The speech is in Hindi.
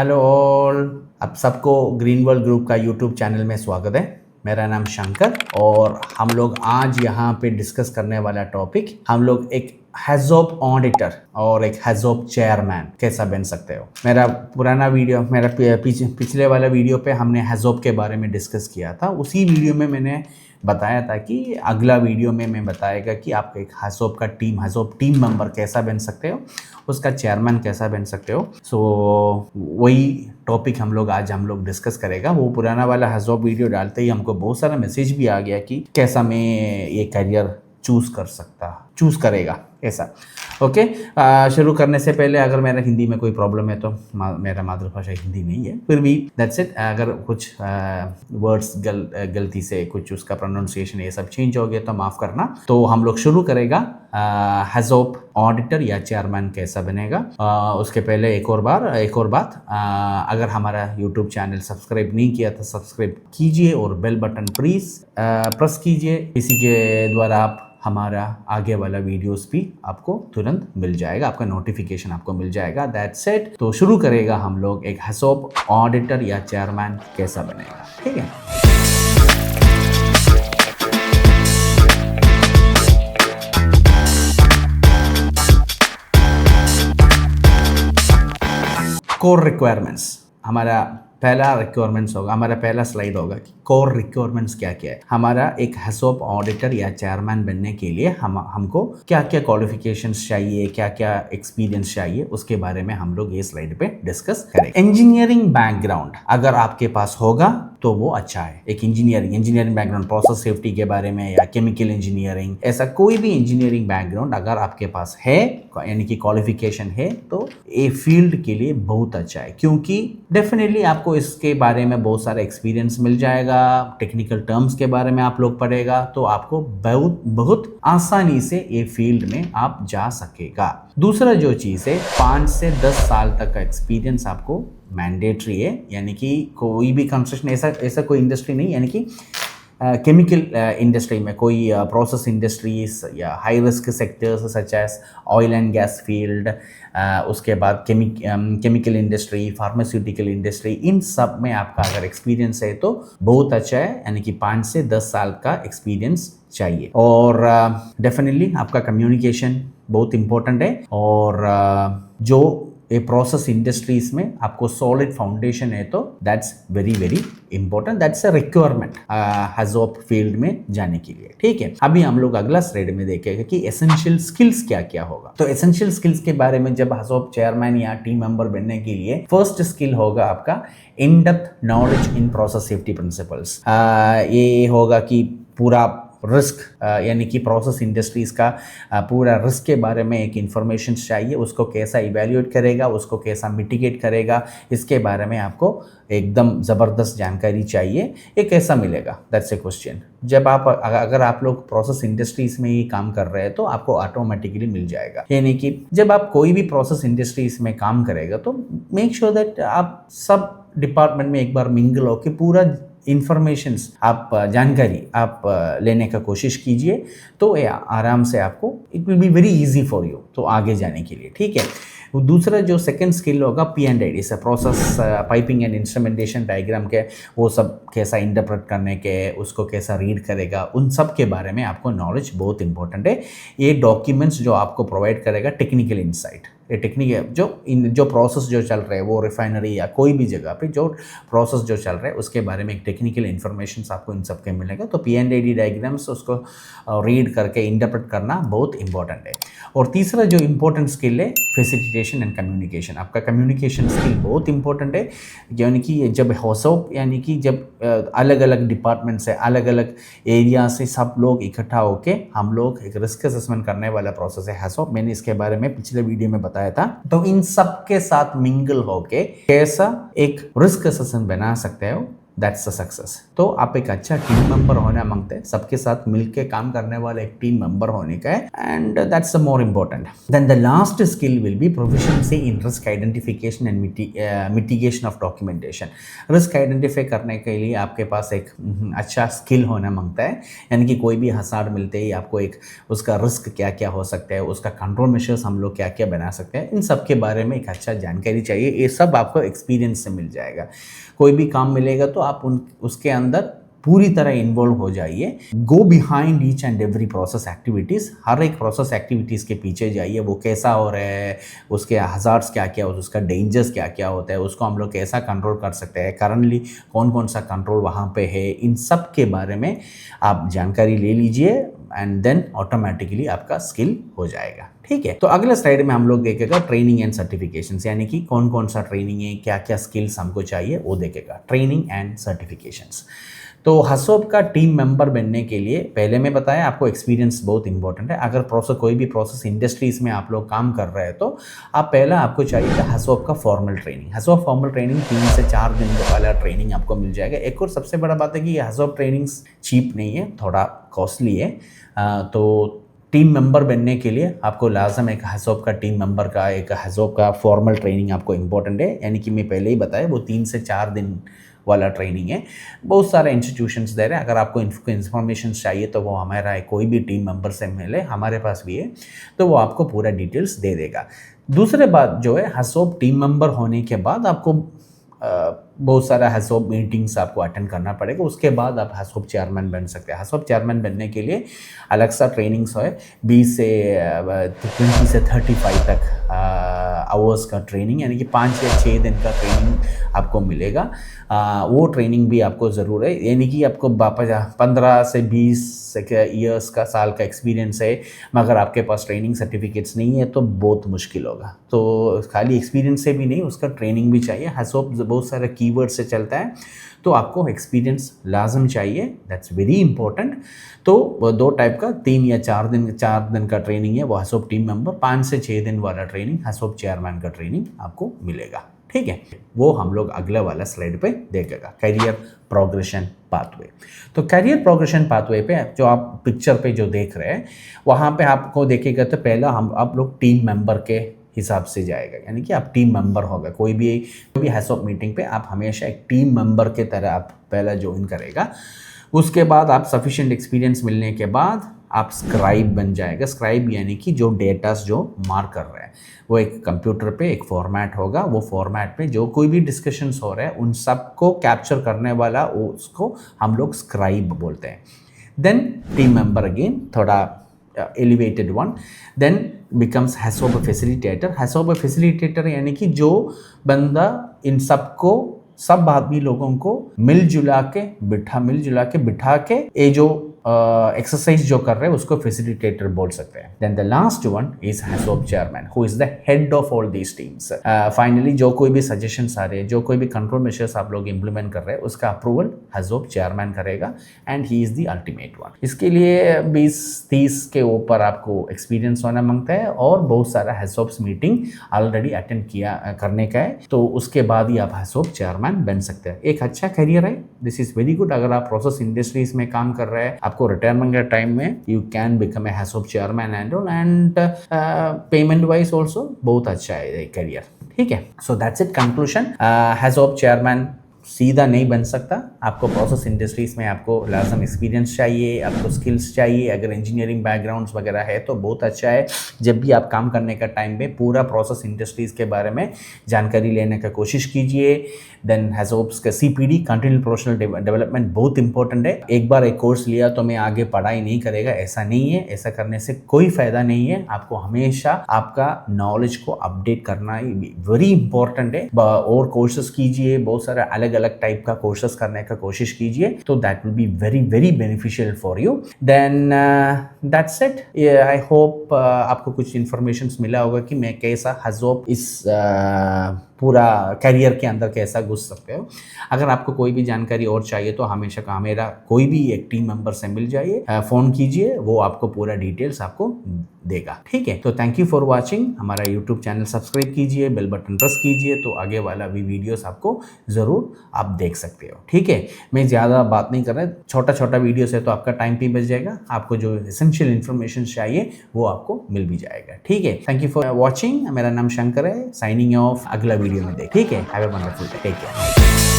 हेलो ऑल, आप सबको ग्रीन वर्ल्ड ग्रुप का यूट्यूब चैनल में स्वागत है। मेरा नाम शंकर और हम लोग आज यहाँ पे डिस्कस करने वाला टॉपिक, हम लोग एक हैज़ोप ऑडिटर और एक हैज़ोप चेयरमैन कैसा बन सकते हो। मेरा पुराना वीडियो, मेरा पिछले वाला वीडियो पे हमने हैज़ोप के बारे में डिस्कस किया था। उसी वीडियो में मैंने बताया था कि अगला वीडियो में मैं बताएगा कि आप एक हैज़ोप टीम मेंबर कैसा बन सकते हो, उसका चेयरमैन कैसा बन सकते हो। सो वही टॉपिक हम लोग डिस्कस करेगा। वो पुराना वाला हैज़ोप वीडियो डालते ही हमको बहुत सारा मैसेज भी आ गया कि कैसा मैं ये करियर चूज़ करेगा ऐसा। ओके, शुरू करने से पहले अगर मेरा हिंदी में कोई प्रॉब्लम है तो मेरा मातृभाषा हिंदी नहीं है, फिर भी दैट्स इट। अगर कुछ वर्ड्स गलती से कुछ उसका प्रोनाउंसिएशन ये सब चेंज हो गया तो माफ़ करना। तो हम लोग शुरू करेगा हैज़ोप ऑडिटर या चेयरमैन कैसा बनेगा। उसके पहले एक और बात, अगर हमारा यूट्यूब चैनल सब्सक्राइब नहीं किया तो सब्सक्राइब कीजिए और बेल बटन प्लीज़ प्रेस कीजिए। इसी के द्वारा आप हमारा आगे वाला वीडियोस भी आपको तुरंत मिल जाएगा, आपका नोटिफिकेशन आपको मिल जाएगा। That's it. तो शुरू करेगा हम लोग एक हैज़ोप ऑडिटर या चेयरमैन कैसा बनेगा, ठीक है। कोर रिक्वायरमेंट्स, हमारा पहला स्लाइड होगा कि कोर रिक्वायरमेंट्स क्या क्या है। हमारा एक हैज़ोप ऑडिटर या चेयरमैन बनने के लिए हमको क्या क्या क्वालिफिकेशंस चाहिए, क्या क्या एक्सपीरियंस चाहिए, उसके बारे में हम लोग ये स्लाइड पे डिस्कस करेंगे। इंजीनियरिंग बैकग्राउंड अगर आपके पास होगा तो वो अच्छा है। एक इंजीनियरिंग बैकग्राउंड, प्रोसेस सेफ्टी के बारे में या केमिकल इंजीनियरिंग, ऐसा कोई भी इंजीनियरिंग बैकग्राउंड अगर आपके पास है, यानी कि क्वालिफिकेशन है, तो ये फील्ड के लिए बहुत अच्छा है, क्योंकि डेफिनेटली आपको इसके बारे में बहुत सारा एक्सपीरियंस मिल जाएगा। टेक्निकल टर्म्स के बारे में आप लोग पढ़ेगा तो आपको बहुत आसानी से ये फील्ड में आप जा सकेगा। दूसरा जो चीज़ है, 5 से 10 साल तक का एक्सपीरियंस आपको मैंडेटरी है, यानी कि कोई भी कंस्ट्रक्शन ऐसा कोई इंडस्ट्री नहीं, यानी कि केमिकल इंडस्ट्री में कोई प्रोसेस इंडस्ट्रीज या high risk sectors such as oil and gas field, उसके बाद केमिकल इंडस्ट्री, फार्मास्यूटिकल इंडस्ट्री, इन सब में आपका अगर एक्सपीरियंस है तो बहुत अच्छा है, यानी कि 5 से 10 साल का एक्सपीरियंस चाहिए। और डेफिनेटली आपका कम्युनिकेशन बहुत इम्पोर्टेंट है। और जो ये प्रोसेस इंडस्ट्रीज में आपको सॉलिड फाउंडेशन है तो that's very very important, that's a requirement HAZOP field में जाने के लिए, ठीक है। अभी हम लोग अगला स्लाइड में देखेंगे कि एसेंशियल स्किल्स क्या क्या होगा। तो एसेंशियल स्किल्स के बारे में, जब हैज़ोप चेयरमैन या टीम मेंबर बनने के लिए फर्स्ट स्किल होगा आपका in depth knowledge in process safety principles. ये होगा कि पूरा रिस्क, यानी कि प्रोसेस इंडस्ट्रीज का पूरा रिस्क के बारे में एक इंफॉर्मेशन चाहिए, उसको कैसा इवेल्युएट करेगा, उसको कैसा मिटिगेट करेगा, इसके बारे में आपको एकदम ज़बरदस्त जानकारी चाहिए। ये कैसा मिलेगा, दैट्स ए क्वेश्चन। अगर आप लोग प्रोसेस इंडस्ट्रीज में ही काम कर रहे हैं तो आपको ऑटोमेटिकली मिल जाएगा। यानी कि जब आप कोई भी प्रोसेस इंडस्ट्रीज में काम करेगा तो मेक श्योर दैट आप सब डिपार्टमेंट में एक बार मिंगल हो के पूरा इंफॉर्मेशंस जानकारी आप लेने का कोशिश कीजिए, तो आराम से आपको it will be very easy for you तो आगे जाने के लिए, ठीक है। दूसरा जो सेकंड स्किल होगा P&ID से, process piping and instrumentation diagram के, वो सब कैसा इंटरप्रेट करने के, उसको कैसा रीड करेगा, उन सब के बारे में आपको नॉलेज बहुत इंपॉर्टेंट है। ये डॉक्यूमेंट्स जो आपको प्रोवाइड करेगा टेक्निकल इंसाइट, ये टेक्निक है जो प्रोसेस जो चल रहे हैं, वो रिफाइनरी या कोई भी जगह पे जो प्रोसेस जो चल रहा है उसके बारे में एक टेक्निकल इन्फॉर्मेशन आपको इन सब के मिलेगा। तो P&ID डायग्राम्स उसको रीड करके इंटरप्रेट करना बहुत इंपॉर्टेंट है। और तीसरा जो इम्पोर्टेंट स्किल है फैसिलिटेशन एंड कम्युनिकेशन। आपका कम्युनिकेशन स्किल बहुत इंपॉर्टेंट है, यानी कि जब हैज़ोप, यानी कि जब अलग अलग डिपार्टमेंट से, अलग अलग एरिया से सब लोग इकट्ठा होके हम लोग एक रिस्क असेसमेंट करने वाला प्रोसेस है हैज़ोप। मैंने इसके बारे में पिछले वीडियो में बताया था। तो इन सब के साथ मिंगल होके कैसा एक रिस्क असेसमेंट बना सकते हो, दैट्स अ सक्सेस। तो आप एक अच्छा टीम मेंबर होना मांगते हैं, सबके साथ मिलके काम करने वाले एक टीम मेंबर होने का है, and that's more important. Then the last skill will be proficiency in risk identification and mitigation of documentation. Risk identify करने के लिए आपके पास एक अच्छा स्किल होना मांगता है, यानी कि कोई भी हसाड़ मिलते ही आपको एक उसका रिस्क क्या क्या हो सकता है, उसका कंट्रोल मेजर्स हम लोग क्या क्या बना सकते हैं, इन सब के बारे में एक अच्छा जानकारी चाहिए। ये सब आपको एक्सपीरियंस से मिल जाएगा। कोई भी काम मिलेगा तो आप उसके अंदर पूरी तरह इन्वॉल्व हो जाइए। Go behind each and every process activities, हर एक प्रोसेस एक्टिविटीज़ के पीछे जाइए, वो कैसा हो रहा है, उसके हज़ार्ड्स क्या क्या, उसका डेंजर्स क्या क्या होता है, उसको हम लोग कैसा कंट्रोल कर सकते हैं, करंटली कौन कौन सा कंट्रोल वहाँ पे है, इन सब के बारे में आप जानकारी ले लीजिए, एंड देन ऑटोमेटिकली आपका स्किल हो जाएगा। ठीक है, तो अगले स्लाइड में हम लोग देखेगा ट्रेनिंग एंड सर्टिफिकेशंस, यानी कि कौन कौन सा ट्रेनिंग है, क्या क्या स्किल्स हमको चाहिए, वो देखेगा। Training and certifications. तो हसोब का टीम मेंबर बनने के लिए पहले मैं बताया आपको एक्सपीरियंस बहुत इंपॉर्टेंट है। अगर कोई भी प्रोसेस इंडस्ट्रीज में आप लोग काम कर रहे हैं तो पहला आपको चाहिए हसोब का फॉर्मल ट्रेनिंग। हसोब फॉर्मल ट्रेनिंग 3 से 4 दिन वाला ट्रेनिंग आपको मिल जाएगा। एक और सबसे बड़ा बात है कि ये हसोब ट्रेनिंग्स चीप नहीं है, थोड़ा कॉस्टली है। तो टीम मेंबर बनने के लिए आपको लाजम एक हसोब का टीम मेंबर का एक हसोब का फॉर्मल ट्रेनिंग आपको इम्पोर्टेंट है, यानी कि मैं पहले ही बताया वो 3 से 4 दिन वाला ट्रेनिंग है। बहुत सारे इंस्टीट्यूशंस दे रहे हैं। अगर आपको इन्फॉर्मेशन चाहिए तो वो हमारा कोई भी टीम मेंबर से मिले, हमारे पास भी है, तो वो आपको पूरा डिटेल्स दे देगा। दूसरे बात जो है, हसोब टीम मेंबर होने के बाद आपको बहुत सारा हसोब मीटिंग्स आपको अटेंड करना पड़ेगा। उसके बाद आप हसोब चेयरमैन बन सकते हैं। हसोब चेयरमैन बनने के लिए अलग सा ट्रेनिंग्स है, 20 से 20 से 35 तक आवर्स का ट्रेनिंग, यानी कि 5 या 6 दिन का ट्रेनिंग आपको मिलेगा। वो ट्रेनिंग भी आपको ज़रूर है, यानी कि आपको 15 से 20 ईयर्स का साल का एक्सपीरियंस है, मगर आपके पास ट्रेनिंग सर्टिफिकेट्स नहीं है तो बहुत मुश्किल होगा। तो खाली एक्सपीरियंस से भी नहीं, उसका ट्रेनिंग भी चाहिए। हसोब बहुत सारे कीवर्ड से चलता है, तो आपको एक्सपीरियंस लाजम चाहिए, दैट्स वेरी इंपॉर्टेंट। तो 2 टाइप का 3 या 4 दिन का ट्रेनिंग है वो हसोब टीम मेंबर, 5 से 6 दिन वाला ट्रेनिंग हसोब चेयरमैन का ट्रेनिंग आपको मिलेगा। ठीक है, वो हम लोग अगले वाला स्लाइड पे देखेगा, करियर प्रोग्रेशन पाथवे। तो करियर प्रोग्रेशन पाथवे पे जो आप पिक्चर पे जो देख रहे हैं, वहाँ पे आपको देखेगा तो पहला आप लोग टीम मेंबर के हिसाब से जाएगा, यानी कि आप टीम मेंबर होगा। कोई भी हसोब मीटिंग पे आप हमेशा एक टीम मेंबर के तरह आप पहला ज्वाइन करेगा। उसके बाद आप सफिशिएंट एक्सपीरियंस मिलने के बाद आप स्क्राइब बन जाएगा। स्क्राइब यानी कि जो डेटास जो मार्क कर रहे हैं, वो एक कंप्यूटर पे एक फॉर्मेट होगा, वो फॉर्मेट पे जो कोई भी डिस्कशंस हो रहे हैं उन सबको कैप्चर करने वाला उसको हम लोग स्क्राइब बोलते हैं। देन टीम मेंबर अगेन थोड़ा elevated one, then becomes HAZOP facilitator. HAZOP facilitator यानी कि जो बंदा इन सबको सब आदमी लोगों को मिलजुला के बिठा के ये जो एक्सरसाइज जो कर रहे हैं उसको फैसिलिटेटर बोल सकते हैं। Then the last one is HAZOP chairman, who is the head of all these teams. Finally जो कोई भी सजेशंस आ रहे हैं, जो कोई भी कंट्रोल मेजर्स आप लोग इंप्लीमेंट कर रहे हैं, उसका अप्रूवल हसोब चेयरमैन करेगा, and he is the ultimate one. इसके लिए 20-30 के ऊपर आपको एक्सपीरियंस होना मांगता है और बहुत सारा हसोब्स मीटिंग ऑलरेडी अटेंड किया करने का है, तो उसके बाद ही आप हसोब चेयरमैन बन सकते हैं। एक अच्छा करियर है, दिस इज वेरी गुड। अगर आप प्रोसेस इंडस्ट्रीज में काम कर रहे हैं, आपको रिटायरमेंट के टाइम में you can become a HAZOP chairman and payment wise also बहुत अच्छा है करियर। ठीक है, so that's it conclusion. HAZOP chairman सीधा नहीं बन सकता, आपको प्रोसेस इंडस्ट्रीज में आपको लाजम एक्सपीरियंस चाहिए, आपको स्किल्स चाहिए। अगर इंजीनियरिंग बैकग्राउंड्स वगैरह है तो बहुत अच्छा है। जब भी आप काम करने का टाइम में पूरा प्रोसेस इंडस्ट्रीज के बारे में जानकारी लेने का कोशिश कीजिए। देन हसोब्स का CPD कंटिन्यूअस प्रोफेशनल डेवलपमेंट बहुत इंपॉर्टेंट है। एक बार एक कोर्स लिया तो मैं आगे पढ़ाई नहीं करेगा, ऐसा नहीं है। ऐसा करने से कोई फायदा नहीं है। आपको हमेशा आपका नॉलेज को अपडेट करना वेरी इंपॉर्टेंट है। और कोर्सेज कीजिए, बहुत सारे अलग अलग टाइप का कोर्सेज करने का कोशिश कीजिए, तो that will be very very beneficial for you. Then that's it. I hope आपको कुछ इंफॉर्मेशन मिला होगा कि मैं कैसा हसोब इस पूरा करियर के अंदर कैसा घुस सकते हो। अगर आपको कोई भी जानकारी और चाहिए तो हमेशा कहा मेरा कोई भी एक टीम मेंबर से मिल जाइए, फ़ोन कीजिए, वो आपको पूरा डिटेल्स आपको देगा। ठीक है, तो थैंक यू फॉर वॉचिंग। हमारा यूट्यूब चैनल सब्सक्राइब कीजिए, बेल बटन प्रेस कीजिए, तो आगे वाला भी वीडियोस आपको ज़रूर आप देख सकते हो। ठीक है, मैं ज़्यादा बात नहीं कर रहा, छोटा छोटा वीडियोस है तो आपका टाइम भी बच जाएगा, आपको जो एसेंशियल इन्फॉर्मेशन चाहिए वो आपको मिल भी जाएगा। ठीक है, थैंक यू फॉर वॉचिंग। मेरा नाम शंकर है, साइनिंग ऑफ। अगला वीडियो में देख। ठीक है, have a wonderful day, take care.